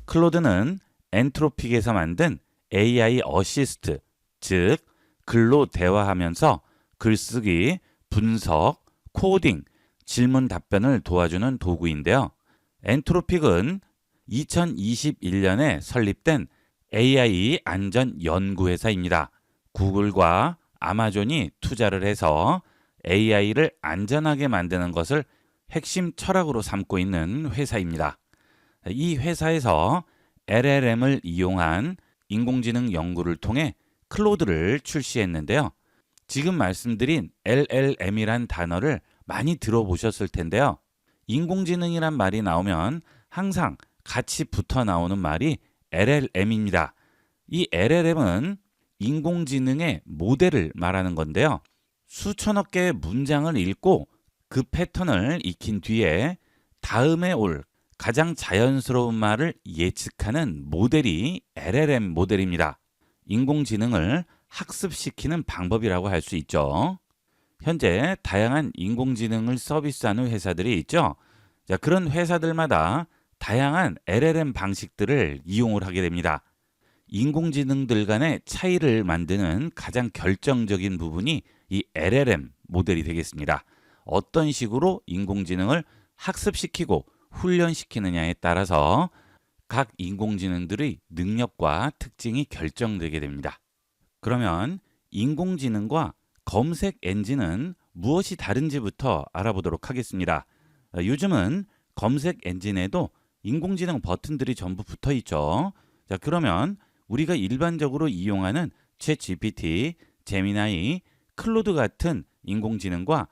클로드는 엔트로픽에서 만든 AI 어시스트, 즉 글로 대화하면서 글쓰기, 분석, 코딩, 질문 답변을 도와주는 도구인데요. 엔트로픽은 2021년에 설립된 AI 안전 연구회사입니다. 구글과 아마존이 투자를 해서 AI를 안전하게 만드는 것을 핵심 철학으로 삼고 있는 회사입니다. 이 회사에서 LLM을 이용한 인공지능 연구를 통해 클로드를 출시했는데요. 지금 말씀드린 LLM이란 단어를 많이 들어보셨을 텐데요. 인공지능이란 말이 나오면 항상 같이 붙어 나오는 말이 LLM입니다. 이 LLM은 인공지능의 모델을 말하는 건데요. 수천억 개의 문장을 읽고 그 패턴을 익힌 뒤에 다음에 올 가장 자연스러운 말을 예측하는 모델이 LLM 모델입니다. 인공지능을 학습시키는 방법이라고 할 수 있죠. 현재 다양한 인공지능을 서비스하는 회사들이 있죠. 자, 그런 회사들마다 다양한 LLM 방식들을 이용을 하게 됩니다. 인공지능들 간의 차이를 만드는 가장 결정적인 부분이 이 LLM 모델이 되겠습니다. 어떤 식으로 인공지능을 학습시키고 훈련시키느냐에 따라서 각 인공지능들의 능력과 특징이 결정되게 됩니다. 그러면 인공지능과 검색 엔진은 무엇이 다른지부터 알아보도록 하겠습니다. 요즘은 검색 엔진에도 인공지능 버튼들이 전부 붙어 있죠. 자, 그러면 우리가 일반적으로 이용하는 챗GPT, 제미나이, 클로드 같은 인공지능과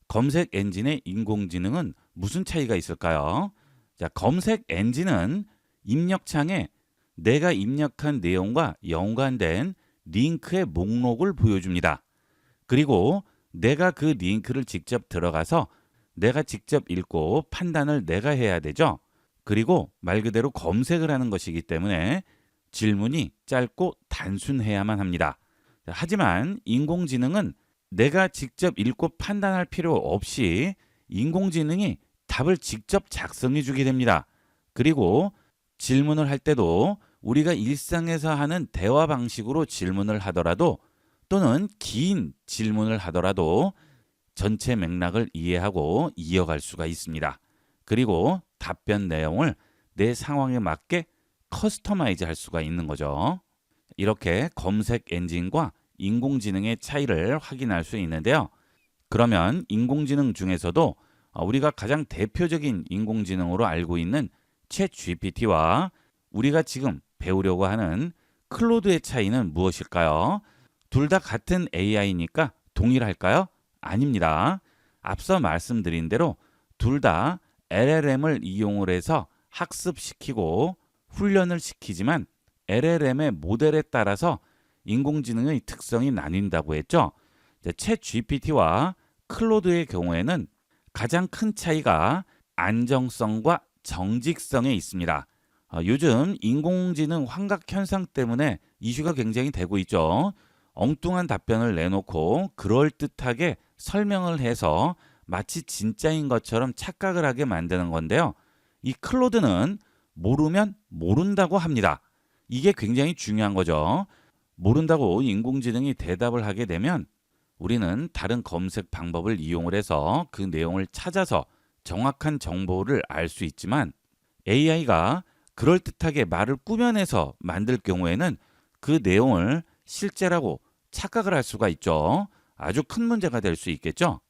검색 엔진의 인공지능은 무슨 차이가 있을까요? 자, 검색 엔진은 입력창에 내가 입력한 내용과 연관된 링크의 목록을 보여줍니다. 그리고 내가 그 링크를 직접 들어가서 내가 직접 읽고 판단을 내가 해야 되죠. 그리고 말 그대로 검색을 하는 것이기 때문에 질문이 짧고 단순해야만 합니다. 하지만 인공지능은 내가 직접 읽고 판단할 필요 없이 인공지능이 답을 직접 작성해 주게 됩니다. 그리고 질문을 할 때도 우리가 일상에서 하는 대화 방식으로 질문을 하더라도 또는 긴 질문을 하더라도 전체 맥락을 이해하고 이어갈 수가 있습니다. 그리고 답변 내용을 내 상황에 맞게 커스터마이즈 할 수가 있는 거죠. 이렇게 검색 엔진과 인공지능의 차이를 확인할 수 있는데요. 그러면 인공지능 중에서도 우리가 가장 대표적인 인공지능으로 알고 있는 챗 GPT와 우리가 지금 배우려고 하는 클로드의 차이는 무엇일까요? 둘 다 같은 AI니까 동일할까요? 아닙니다. 앞서 말씀드린 대로 둘 다 LLM을 이용을 해서 학습시키고 훈련을 시키지만 LLM의 모델에 따라서 인공지능의 특성이 나뉜다고 했죠. 챗 GPT와 클로드의 경우에는 가장 큰 차이가 안정성과 정직성에 있습니다. 요즘 인공지능 환각 현상 때문에 이슈가 굉장히 되고 있죠. 엉뚱한 답변을 내놓고 그럴듯하게 설명을 해서 마치 진짜인 것처럼 착각을 하게 만드는 건데요. 이 클로드는 모르면 모른다고 합니다. 이게 굉장히 중요한 거죠. 모른다고 인공지능이 대답을 하게 되면 우리는 다른 검색 방법을 이용을 해서 그 내용을 찾아서 정확한 정보를 알 수 있지만 AI가 그럴듯하게 말을 꾸며내서 만들 경우에는 그 내용을 실제라고 착각을 할 수가 있죠. 아주 큰 문제가 될 수 있겠죠.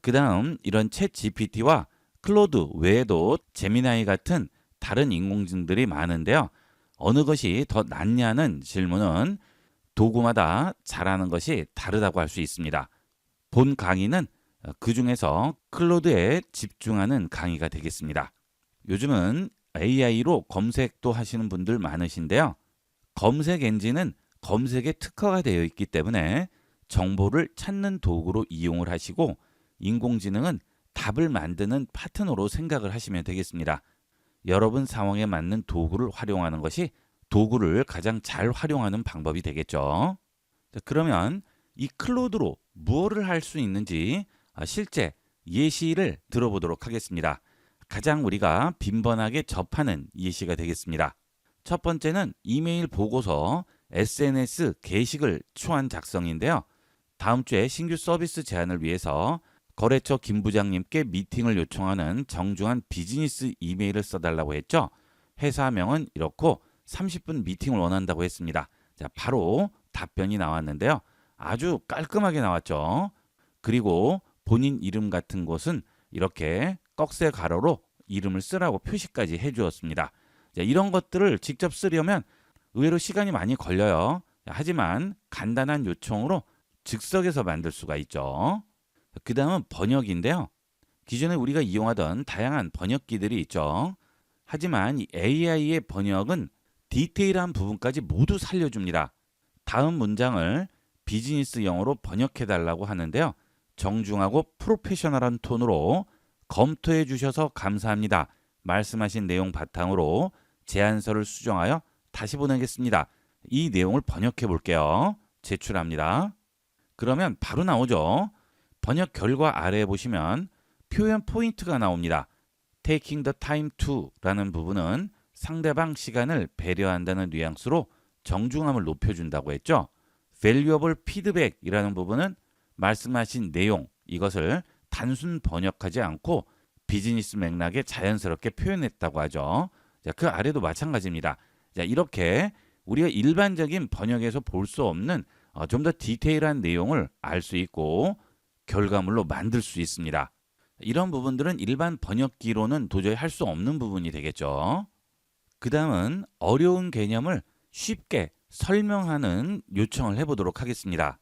그 다음 이런 챗 GPT와 클로드 외에도 제미나이 같은 다른 인공지능들이 많은데요. 어느 것이 더 낫냐는 질문은 도구마다 잘하는 것이 다르다고 할 수 있습니다. 본 강의는 그 중에서 클로드에 집중하는 강의가 되겠습니다. 요즘은 AI로 검색도 하시는 분들 많으신데요. 검색 엔진은 검색에 특화가 되어 있기 때문에 정보를 찾는 도구로 이용을 하시고 인공지능은 답을 만드는 파트너로 생각을 하시면 되겠습니다. 여러분 상황에 맞는 도구를 활용하는 것이 도구를 가장 잘 활용하는 방법이 되겠죠. 자, 그러면 이 클로드로 무엇을 할 수 있는지 실제 예시를 들어보도록 하겠습니다. 가장 우리가 빈번하게 접하는 예시가 되겠습니다. 첫 번째는 이메일 보고서 SNS 게시글 초안 작성인데요. 다음 주에 신규 서비스 제안을 위해서 거래처 김 부장님께 미팅을 요청하는 정중한 비즈니스 이메일을 써달라고 했죠. 회사명은 이렇고 30분 미팅을 원한다고 했습니다. 자, 바로 답변이 나왔는데요. 아주 깔끔하게 나왔죠. 그리고 본인 이름 같은 곳은 이렇게 꺽쇠 가로로 이름을 쓰라고 표시까지 해주었습니다. 자, 이런 것들을 직접 쓰려면 의외로 시간이 많이 걸려요. 하지만 간단한 요청으로 즉석에서 만들 수가 있죠. 그 다음은 번역인데요. 기존에 우리가 이용하던 다양한 번역기들이 있죠. 하지만 이 AI의 번역은 디테일한 부분까지 모두 살려줍니다. 다음 문장을 비즈니스 영어로 번역해달라고 하는데요. 정중하고 프로페셔널한 톤으로 검토해 주셔서 감사합니다. 말씀하신 내용 바탕으로 제안서를 수정하여 다시 보내겠습니다. 이 내용을 번역해 볼게요. 제출합니다. 그러면 바로 나오죠. 번역 결과 아래에 보시면 표현 포인트가 나옵니다. Taking the time to 라는 부분은 상대방 시간을 배려한다는 뉘앙스로 정중함을 높여준다고 했죠. Valuable feedback 이라는 부분은 말씀하신 내용, 이것을 단순 번역하지 않고 비즈니스 맥락에 자연스럽게 표현했다고 하죠. 자, 그 아래도 마찬가지입니다. 자, 이렇게 우리가 일반적인 번역에서 볼 수 없는 좀 더 디테일한 내용을 알 수 있고 결과물로 만들 수 있습니다. 이런 부분들은 일반 번역기로는 도저히 할 수 없는 부분이 되겠죠. 그 다음은 어려운 개념을 쉽게 설명하는 요청을 해보도록 하겠습니다.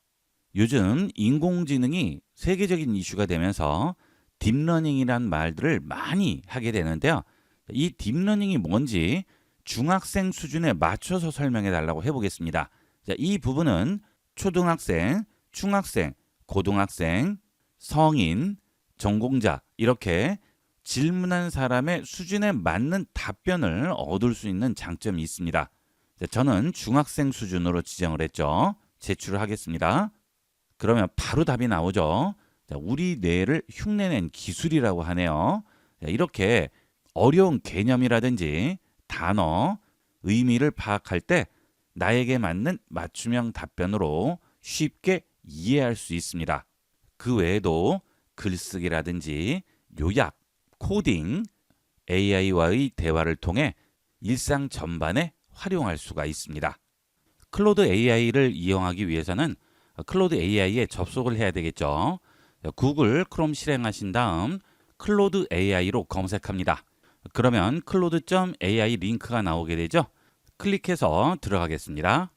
요즘 인공지능이 세계적인 이슈가 되면서 딥러닝이란 말들을 많이 하게 되는데요. 이 딥러닝이 뭔지 중학생 수준에 맞춰서 설명해 달라고 해보겠습니다. 자, 이 부분은 초등학생, 중학생, 고등학생, 성인, 전공자 이렇게 질문한 사람의 수준에 맞는 답변을 얻을 수 있는 장점이 있습니다. 자, 저는 중학생 수준으로 지정을 했죠. 제출을 하겠습니다. 그러면 바로 답이 나오죠. 자, 우리 뇌를 흉내낸 기술이라고 하네요. 자, 이렇게 어려운 개념이라든지 단어, 의미를 파악할 때 나에게 맞는 맞춤형 답변으로 쉽게 이해할 수 있습니다. 그 외에도 글쓰기라든지 요약, 코딩, AI와의 대화를 통해 일상 전반에 활용할 수가 있습니다. 클로드 AI를 이용하기 위해서는 클로드 AI에 접속을 해야 되겠죠. 구글 크롬 실행하신 다음 클로드 AI로 검색합니다. 그러면 클로드.ai 링크가 나오게 되죠. 클릭해서 들어가겠습니다.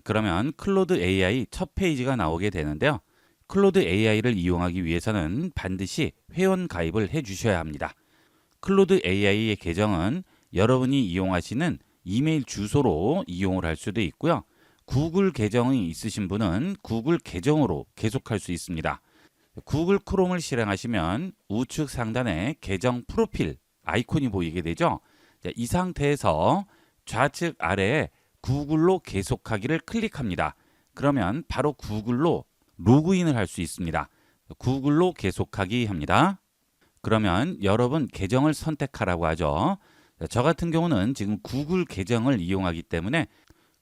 그러면 클로드 AI 첫 페이지가 나오게 되는데요. 클로드 AI를 이용하기 위해서는 반드시 회원 가입을 해 주셔야 합니다. 클로드 AI의 계정은 여러분이 이용하시는 이메일 주소로 이용을 할 수도 있고요. 구글 계정이 있으신 분은 구글 계정으로 계속할 수 있습니다. 구글 크롬을 실행하시면 우측 상단에 계정 프로필 아이콘이 보이게 되죠. 자, 이 상태에서 좌측 아래에 구글로 계속하기를 클릭합니다. 그러면 바로 구글로 로그인을 할 수 있습니다. 구글로 계속하기 합니다. 그러면 여러분 계정을 선택하라고 하죠. 저 같은 경우는 지금 구글 계정을 이용하기 때문에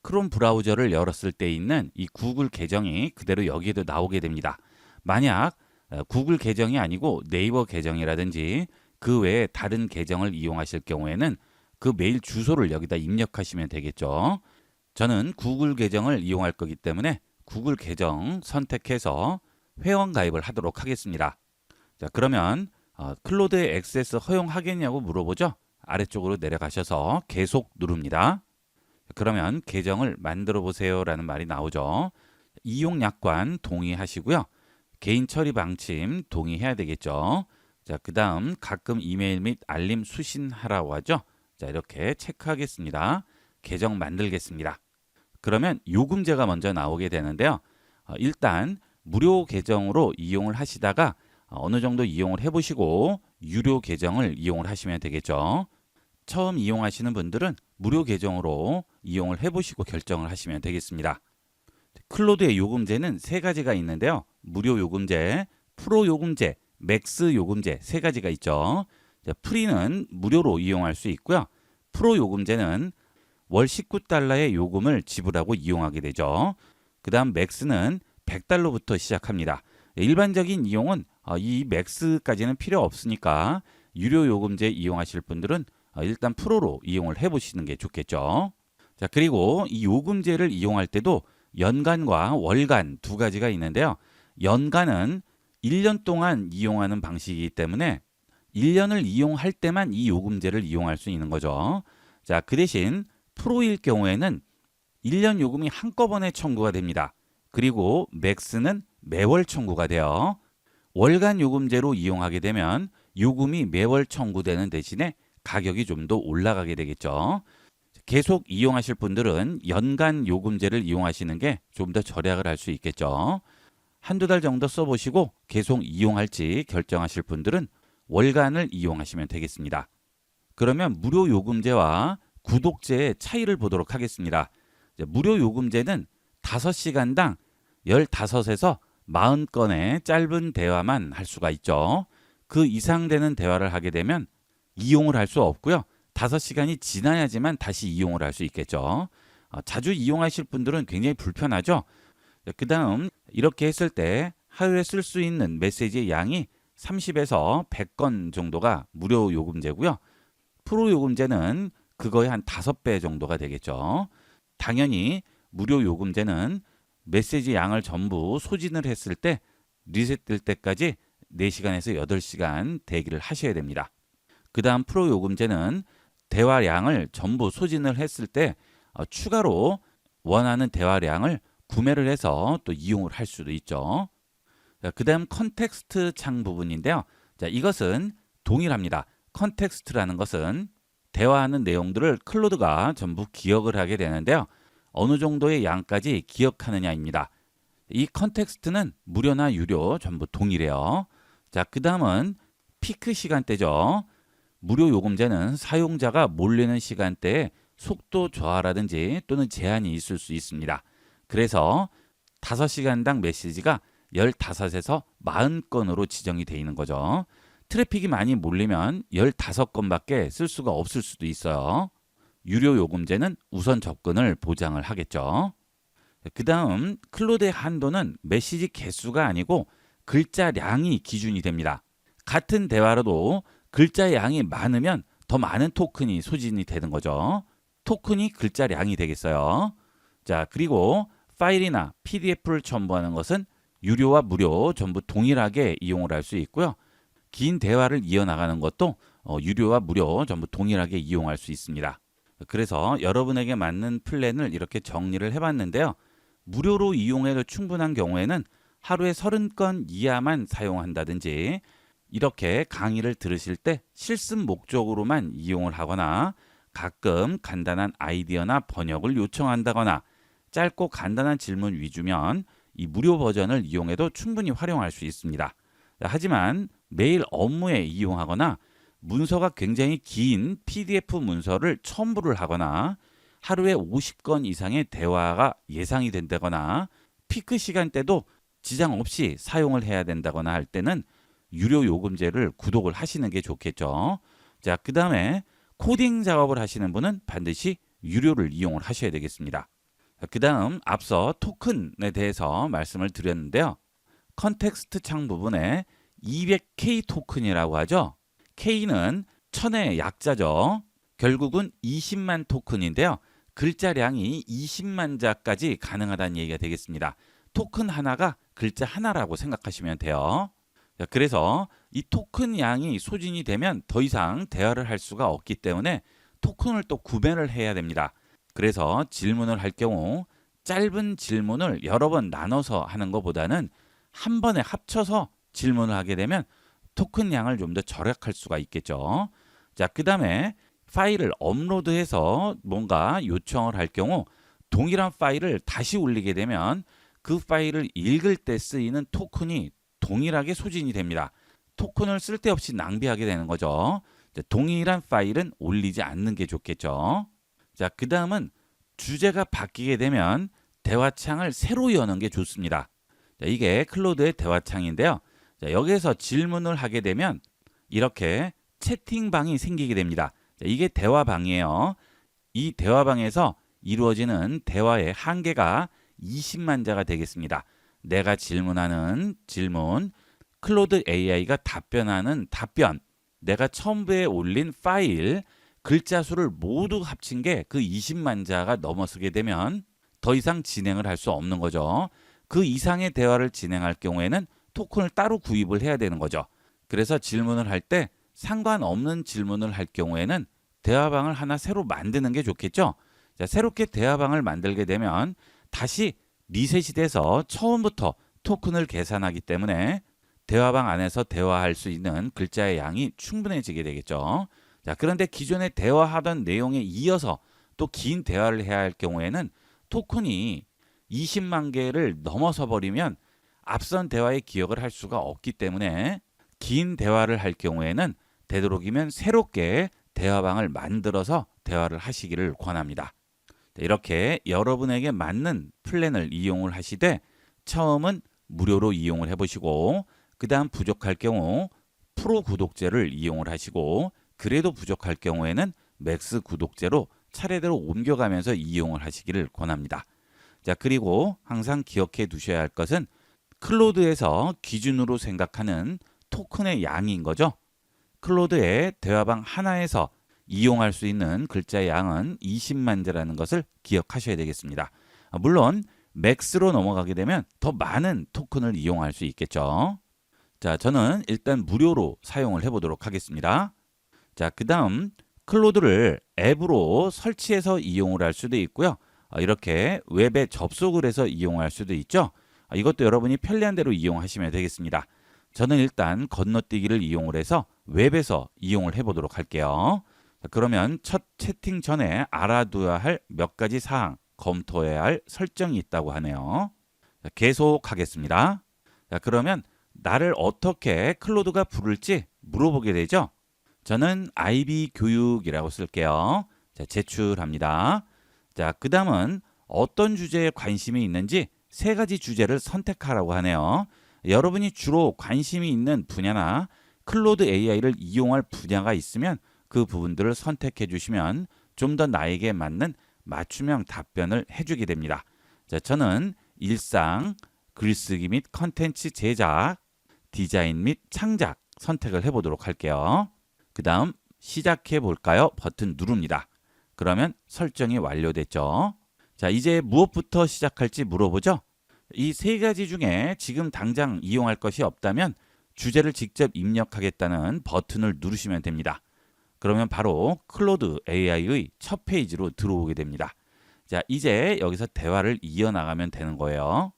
크롬 브라우저를 열었을 때 있는 이 구글 계정이 그대로 여기에도 나오게 됩니다. 만약 구글 계정이 아니고 네이버 계정이라든지 그 외에 다른 계정을 이용하실 경우에는 그 메일 주소를 여기다 입력하시면 되겠죠. 저는 구글 계정을 이용할 거기 때문에 구글 계정 선택해서 회원 가입을 하도록 하겠습니다. 자, 그러면 클로드에 액세스 허용하겠냐고 물어보죠. 아래쪽으로 내려가셔서 계속 누릅니다. 그러면 계정을 만들어 보세요 라는 말이 나오죠. 이용 약관 동의하시고요. 개인 처리 방침 동의해야 되겠죠. 자, 그 다음 가끔 이메일 및 알림 수신하라고 하죠. 자, 이렇게 체크하겠습니다. 계정 만들겠습니다. 그러면 요금제가 먼저 나오게 되는데요. 일단 무료 계정으로 이용을 하시다가 어느 정도 이용을 해보시고 유료 계정을 이용을 하시면 되겠죠. 처음 이용하시는 분들은 무료 계정으로 이용을 해보시고 결정을 하시면 되겠습니다. 클로드의 요금제는 세 가지가 있는데요. 무료 요금제, 프로 요금제, 맥스 요금제 세 가지가 있죠. 자, 프리는 무료로 이용할 수 있고요. 프로 요금제는 월 19달러의 요금을 지불하고 이용하게 되죠. 그 다음 맥스는 100달러부터 시작합니다. 일반적인 이용은 이 맥스까지는 필요 없으니까 유료 요금제 이용하실 분들은 일단 프로로 이용을 해보시는 게 좋겠죠. 자, 그리고 이 요금제를 이용할 때도 연간과 월간 두 가지가 있는데요. 연간은 1년 동안 이용하는 방식이기 때문에 1년을 이용할 때만 이 요금제를 이용할 수 있는 거죠. 자, 그 대신 프로일 경우에는 1년 요금이 한꺼번에 청구가 됩니다. 그리고 맥스는 매월 청구가 돼요. 월간 요금제로 이용하게 되면 요금이 매월 청구되는 대신에 가격이 좀 더 올라가게 되겠죠. 계속 이용하실 분들은 연간 요금제를 이용하시는 게 좀 더 절약을 할 수 있겠죠. 한두 달 정도 써보시고 계속 이용할지 결정하실 분들은 월간을 이용하시면 되겠습니다. 그러면 무료 요금제와 구독제의 차이를 보도록 하겠습니다. 무료 요금제는 5시간당 15에서 40건의 짧은 대화만 할 수가 있죠. 그 이상 되는 대화를 하게 되면 이용을 할 수 없고요. 5시간이 지나야지만 다시 이용을 할 수 있겠죠. 자주 이용하실 분들은 굉장히 불편하죠. 그 다음 이렇게 했을 때 하루에 쓸 수 있는 메시지의 양이 30에서 100건 정도가 무료 요금제고요. 프로 요금제는 그거의 한 5배 정도가 되겠죠. 당연히 무료 요금제는 메시지 양을 전부 소진을 했을 때 리셋될 때까지 4시간에서 8시간 대기를 하셔야 됩니다. 그 다음 프로 요금제는 대화량을 전부 소진을 했을 때 추가로 원하는 대화량을 구매를 해서 또 이용을 할 수도 있죠. 그 다음 컨텍스트 창 부분인데요. 자, 이것은 동일합니다. 컨텍스트라는 것은 대화하는 내용들을 클로드가 전부 기억을 하게 되는데요. 어느 정도의 양까지 기억하느냐입니다. 이 컨텍스트는 무료나 유료 전부 동일해요. 자, 그 다음은 피크 시간대죠. 무료 요금제는 사용자가 몰리는 시간대에 속도 저하라든지 또는 제한이 있을 수 있습니다. 그래서 5시간당 메시지가 15에서 40건으로 지정이 되어 있는 거죠. 트래픽이 많이 몰리면 15건밖에 쓸 수가 없을 수도 있어요. 유료 요금제는 우선 접근을 보장을 하겠죠. 그 다음 클로드의 한도는 메시지 개수가 아니고 글자량이 기준이 됩니다. 같은 대화로도 글자 양이 많으면 더 많은 토큰이 소진이 되는 거죠. 토큰이 글자량이 되겠어요. 자, 그리고 파일이나 PDF를 첨부하는 것은 유료와 무료 전부 동일하게 이용을 할 수 있고요. 긴 대화를 이어나가는 것도 유료와 무료 전부 동일하게 이용할 수 있습니다. 그래서 여러분에게 맞는 플랜을 이렇게 정리를 해봤는데요. 무료로 이용해도 충분한 경우에는 하루에 30건 이하만 사용한다든지 이렇게 강의를 들으실 때 실습 목적으로만 이용을 하거나 가끔 간단한 아이디어나 번역을 요청한다거나 짧고 간단한 질문 위주면 이 무료 버전을 이용해도 충분히 활용할 수 있습니다. 하지만 매일 업무에 이용하거나 문서가 굉장히 긴 PDF 문서를 첨부를 하거나 하루에 50건 이상의 대화가 예상이 된다거나 피크 시간대도 지장 없이 사용을 해야 된다거나 할 때는 유료 요금제를 구독을 하시는 게 좋겠죠. 자, 그 다음에 코딩 작업을 하시는 분은 반드시 유료를 이용을 하셔야 되겠습니다. 그 다음 앞서 토큰에 대해서 말씀을 드렸는데요. 컨텍스트 창 부분에 200K 토큰이라고 하죠. K는 1000의 약자죠. 결국은 20만 토큰인데요. 글자량이 20만 자까지 가능하다는 얘기가 되겠습니다. 토큰 하나가 글자 하나라고 생각하시면 돼요. 그래서 이 토큰 양이 소진이 되면 더 이상 대화를 할 수가 없기 때문에 토큰을 또 구매를 해야 됩니다. 그래서 질문을 할 경우 짧은 질문을 여러 번 나눠서 하는 것보다는 한 번에 합쳐서 질문을 하게 되면 토큰 양을 좀 더 절약할 수가 있겠죠. 자, 그 다음에 파일을 업로드해서 뭔가 요청을 할 경우 동일한 파일을 다시 올리게 되면 그 파일을 읽을 때 쓰이는 토큰이 동일하게 소진이 됩니다. 토큰을 쓸데없이 낭비하게 되는 거죠. 동일한 파일은 올리지 않는 게 좋겠죠. 자, 그 다음은 주제가 바뀌게 되면 대화창을 새로 여는 게 좋습니다. 자, 이게 클로드의 대화창인데요. 자, 여기에서 질문을 하게 되면 이렇게 채팅방이 생기게 됩니다. 자, 이게 대화방이에요. 이 대화방에서 이루어지는 대화의 한계가 20만 자가 되겠습니다. 내가 질문하는 질문, 클로드 AI가 답변하는 답변, 내가 첨부해 올린 파일, 글자 수를 모두 합친 게 그 20만 자가 넘어서게 되면 더 이상 진행을 할 수 없는 거죠. 그 이상의 대화를 진행할 경우에는 토큰을 따로 구입을 해야 되는 거죠. 그래서 질문을 할 때 상관없는 질문을 할 경우에는 대화방을 하나 새로 만드는 게 좋겠죠. 자, 새롭게 대화방을 만들게 되면 다시 리셋이 돼서 처음부터 토큰을 계산하기 때문에 대화방 안에서 대화할 수 있는 글자의 양이 충분해지게 되겠죠. 자, 그런데 기존에 대화하던 내용에 이어서 또 긴 대화를 해야 할 경우에는 토큰이 20만 개를 넘어서 버리면 앞선 대화의 기억을 할 수가 없기 때문에 긴 대화를 할 경우에는 되도록이면 새롭게 대화방을 만들어서 대화를 하시기를 권합니다. 이렇게 여러분에게 맞는 플랜을 이용을 하시되 처음은 무료로 이용을 해보시고 그 다음 부족할 경우 프로 구독제를 이용을 하시고 그래도 부족할 경우에는 맥스 구독제로 차례대로 옮겨가면서 이용을 하시기를 권합니다. 자, 그리고 항상 기억해 두셔야 할 것은 클로드에서 기준으로 생각하는 토큰의 양인 거죠. 클로드의 대화방 하나에서 이용할 수 있는 글자의 양은 20만 자라는 것을 기억하셔야 되겠습니다. 물론 맥스로 넘어가게 되면 더 많은 토큰을 이용할 수 있겠죠. 자, 저는 일단 무료로 사용을 해보도록 하겠습니다. 자, 그 다음 클로드를 앱으로 설치해서 이용을 할 수도 있고요. 이렇게 웹에 접속을 해서 이용할 수도 있죠. 이것도 여러분이 편리한 대로 이용하시면 되겠습니다. 저는 일단 건너뛰기를 이용을 해서 웹에서 이용을 해보도록 할게요. 자, 그러면 첫 채팅 전에 알아둬야 할 몇 가지 사항, 검토해야 할 설정이 있다고 하네요. 자, 계속하겠습니다. 자, 그러면 나를 어떻게 클로드가 부를지 물어보게 되죠. 저는 IB 교육이라고 쓸게요. 자, 제출합니다. 자, 그 다음은 어떤 주제에 관심이 있는지 세 가지 주제를 선택하라고 하네요. 여러분이 주로 관심이 있는 분야나 클로드 AI를 이용할 분야가 있으면 그 부분들을 선택해 주시면 좀 더 나에게 맞는 맞춤형 답변을 해주게 됩니다. 자, 저는 일상, 글쓰기 및 컨텐츠 제작, 디자인 및 창작 선택을 해보도록 할게요. 그 다음 시작해 볼까요? 버튼 누릅니다. 그러면 설정이 완료됐죠. 자, 이제 무엇부터 시작할지 물어보죠. 이 세 가지 중에 지금 당장 이용할 것이 없다면 주제를 직접 입력하겠다는 버튼을 누르시면 됩니다. 그러면 바로 클로드 AI의 첫 페이지로 들어오게 됩니다. 자, 이제 여기서 대화를 이어나가면 되는 거예요.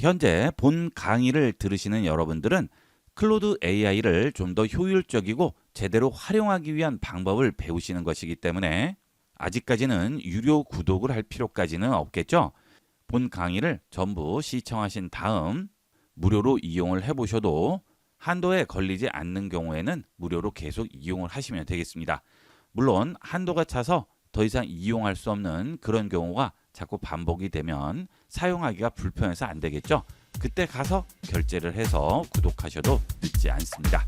현재 본 강의를 들으시는 여러분들은 클로드 AI를 좀 더 효율적이고 제대로 활용하기 위한 방법을 배우시는 것이기 때문에 아직까지는 유료 구독을 할 필요까지는 없겠죠. 본 강의를 전부 시청하신 다음 무료로 이용을 해보셔도 한도에 걸리지 않는 경우에는 무료로 계속 이용을 하시면 되겠습니다. 물론 한도가 차서 더 이상 이용할 수 없는 그런 경우가 자꾸 반복이 되면 사용하기가 불편해서 안 되겠죠. 그때 가서 결제를 해서 구독하셔도 늦지 않습니다.